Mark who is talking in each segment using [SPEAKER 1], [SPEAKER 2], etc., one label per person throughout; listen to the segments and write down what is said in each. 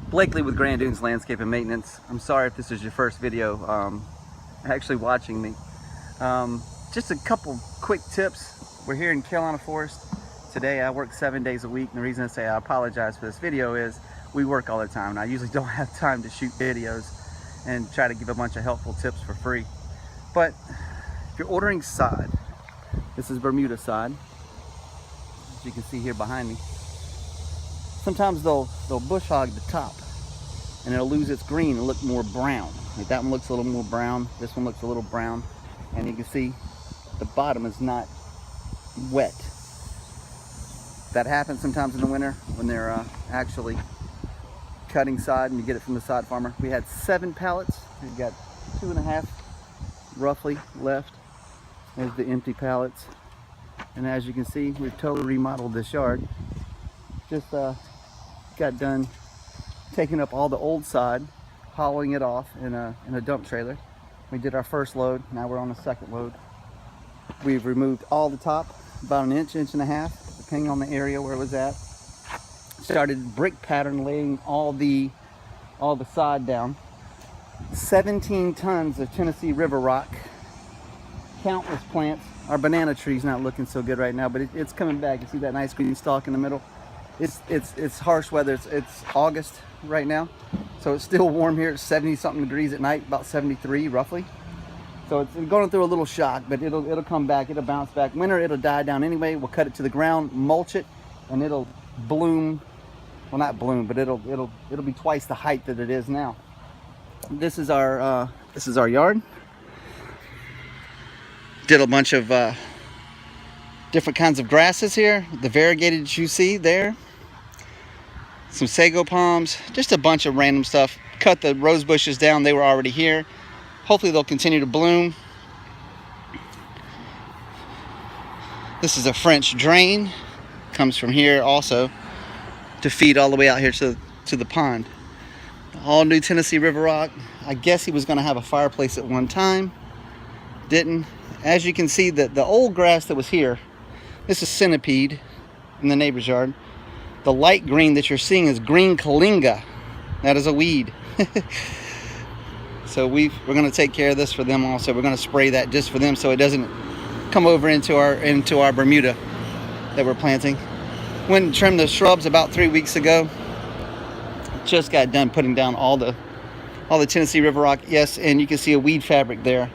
[SPEAKER 1] Blakely with Grand Dunes Landscape and Maintenance. I'm sorry if this is your first video actually watching me. Just a couple quick tips. We're here in Carolina Forest. Today I work 7 days a week, and the reason I say I apologize for this video is we work all the time, and I usually don't have time to shoot videos and try to give a bunch of helpful tips for free. But if you're ordering sod, this is Bermuda sod, as you can see here behind me. Sometimes they'll bush hog the top and it'll lose its green and look more brown. Like that one looks a little more brown, this one looks a little brown, and you can see the bottom is not wet. That happens sometimes in the winter when they're actually cutting sod and you get it from the sod farmer. We had 7 pallets. We've got 2.5 roughly left. There's the empty pallets. And as you can see, we've totally remodeled this yard. Just got done taking up all the old sod, hollowing it off in a dump trailer. We did our first load, now we're on the second load. We've removed all the top, about an inch, inch and a half, depending on the area where it was at. Started brick pattern laying all the sod down. 17 tons of Tennessee river rock, countless plants. Our banana tree's not looking so good right now, but it's coming back. You see that nice green stalk in the middle? It's harsh weather. It's August right now, so it's still warm here. It's 70 something degrees at night, about 73 roughly. So it's going through a little shock, but it'll come back. It'll bounce back. Winter, it'll die down anyway. We'll cut it to the ground, mulch it, and it'll bloom. Well, not bloom, but it'll be twice the height that it is now. This is our yard. Did a bunch of different kinds of grasses here. The variegated you see there. Some sago palms, just a bunch of random stuff. Cut the rose bushes down, they were already here. Hopefully they'll continue to bloom. This is a French drain. Comes from here also to feed all the way out here to the pond. All new Tennessee river rock. I guess he was gonna have a fireplace at one time. Didn't. As you can see, the old grass that was here, this is centipede in the neighbor's yard. The light green that you're seeing is green kalinga. That is a weed. So we're going to take care of this for them also. We're going to spray that just for them so it doesn't come over into our Bermuda that we're planting. Went and trimmed the shrubs about 3 weeks ago. Just got done putting down all the Tennessee river rock. Yes, and you can see a weed fabric there.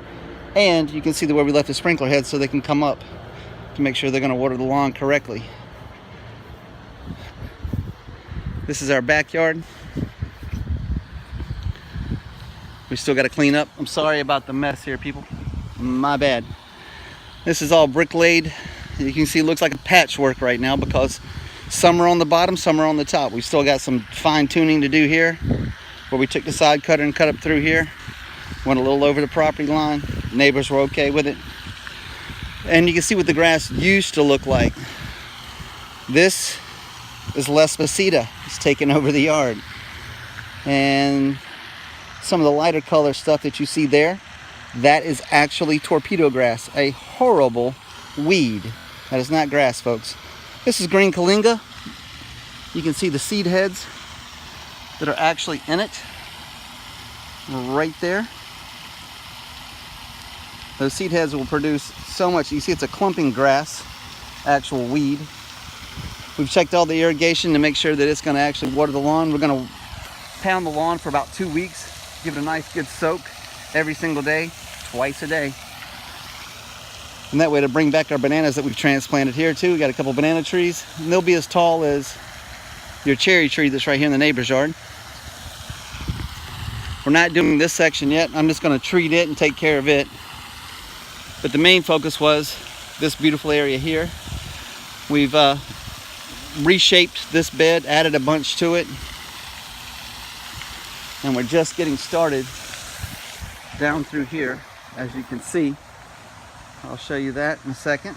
[SPEAKER 1] And you can see where we left the sprinkler head so they can come up to make sure they're going to water the lawn correctly. This is our backyard. We still got to clean up. I'm sorry about the mess here, people. My bad. This is all brick laid. You can see it looks like a patchwork right now because some are on the bottom, some are on the top. We still got some fine tuning to do here where we took the side cutter and cut up through here. Went a little over the property line. Neighbors were okay with it. And you can see what the grass used to look like. This is Les Pasita. It's taken over the yard. And some of the lighter color stuff that you see there, that is actually torpedo grass, a horrible weed. That is not grass, folks. This is green kalinga. You can see the seed heads that are actually in it right there. Those seed heads will produce so much. You see it's a clumping grass, actual weed. We've checked all the irrigation to make sure that it's going to actually water the lawn. We're going to pound the lawn for about 2 weeks. Give it a nice good soak every single day, twice a day. And that way to bring back our bananas that we've transplanted here too. We got a couple banana trees, and they'll be as tall as your cherry tree that's right here in the neighbor's yard. We're not doing this section yet. I'm just going to treat it and take care of it. But the main focus was this beautiful area here. We've reshaped this bed, added a bunch to it. And we're just getting started down through here, as you can see. I'll show you that in a second.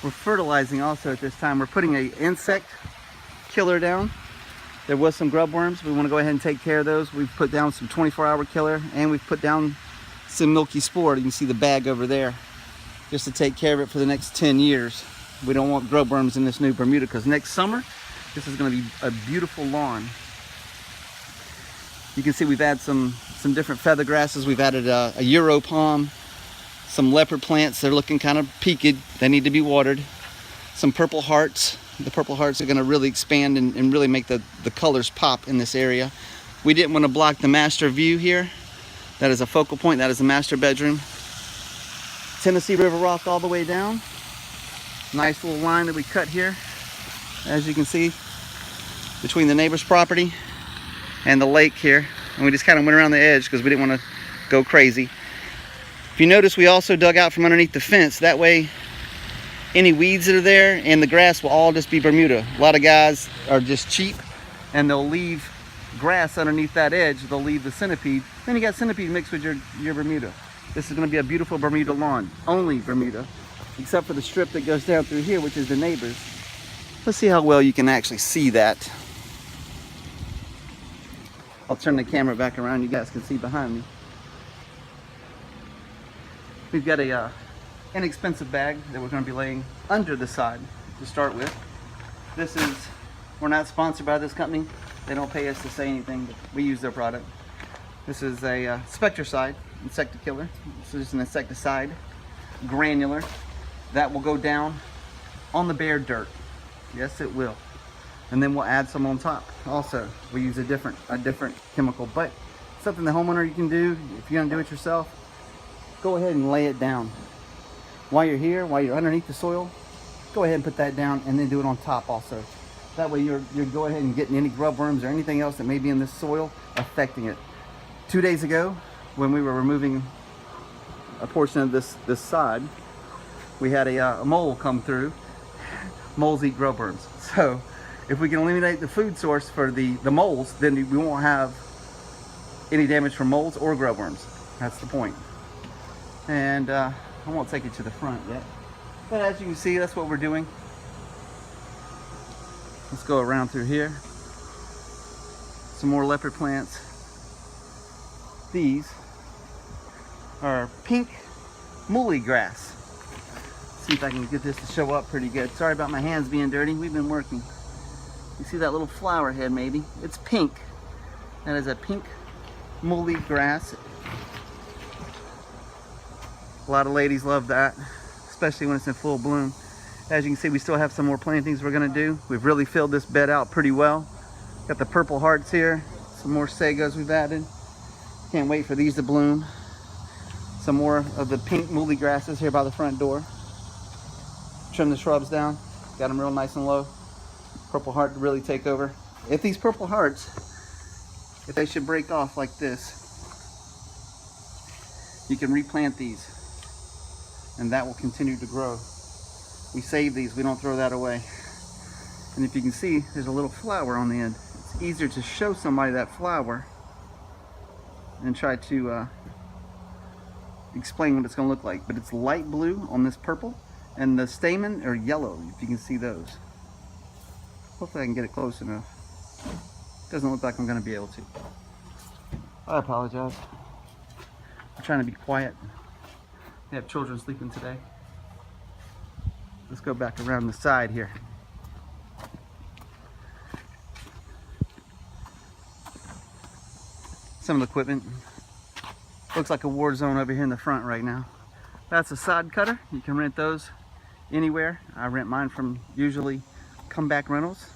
[SPEAKER 1] We're fertilizing also at this time. We're putting an insect killer down. There was some grub worms. We want to go ahead and take care of those. We've put down some 24-hour killer, and we've put down some milky spore. You can see the bag over there, just to take care of it for the next 10 years. We don't want grub worms in this new Bermuda, because next summer, this is going to be a beautiful lawn. You can see we've added some different feather grasses. We've added a Euro palm, some leopard plants. They're looking kind of peaked. They need to be watered. Some purple hearts. The purple hearts are going to really expand and really make the colors pop in this area. We didn't want to block the master view here. That is a focal point. That is the master bedroom. Tennessee River rock all the way down. Nice little line that we cut here, as you can see, between the neighbor's property and the lake here. And we just kind of went around the edge because we didn't want to go crazy. If you notice, we also dug out from underneath the fence. That way, any weeds that are there and the grass will all just be Bermuda. A lot of guys are just cheap and they'll leave grass underneath that edge. They'll leave the centipede. Then you got centipede mixed with your Bermuda. This is going to be a beautiful Bermuda lawn. Only Bermuda, except for the strip that goes down through here, which is the neighbor's. Let's see how well you can actually see that. I'll turn the camera back around. You guys can see behind me. We've got a inexpensive bag that we're going to be laying under the side to start with. This is, we're not sponsored by this company. They don't pay us to say anything, but we use their product. This is a Spectricide insect killer. This is an insecticide, granular, that will go down on the bare dirt. Yes, it will. And then we'll add some on top. Also, we use a different chemical, but something the homeowner you can do. If you're gonna do it yourself, go ahead and lay it down. While you're here, while you're underneath the soil, go ahead and put that down and then do it on top also. That way you're go ahead and getting any grub worms or anything else that may be in this soil affecting it. 2 days ago, when we were removing a portion of this side, we had a mole come through. Moles eat grub worms. So if we can eliminate the food source for the moles, then we won't have any damage from moles or grub worms. That's the point. And I won't take it to the front yet. But as you can see, that's what we're doing. Let's go around through here. Some more leopard plants. These are pink muley grass. See if I can get this to show up pretty good. Sorry about my hands being dirty. We've been working. You see that little flower head maybe? It's pink. That is a pink muley grass. A lot of ladies love that, especially when it's in full bloom. As you can see, we still have some more plantings we're gonna do. We've really filled this bed out pretty well. Got the purple hearts here, some more sagos we've added. Can't wait for these to bloom. Some more of the pink muley grasses here by the front door. Trim the shrubs down, got them real nice and low. Purple heart to really take over. If these purple hearts, if they should break off like this, you can replant these and that will continue to grow. We save these, we don't throw that away. And if you can see, there's a little flower on the end. It's easier to show somebody that flower and try to explain what it's going to look like. But it's light blue on this purple, and the stamen are yellow, if you can see those. Hopefully I can get it close enough. Doesn't look like I'm going to be able to. I apologize. I'm trying to be quiet. We have children sleeping today. Let's go back around the side here. Some of the equipment. Looks like a war zone over here in the front right now. That's a sod cutter. You can rent those anywhere. I rent mine from usually Comeback Rentals.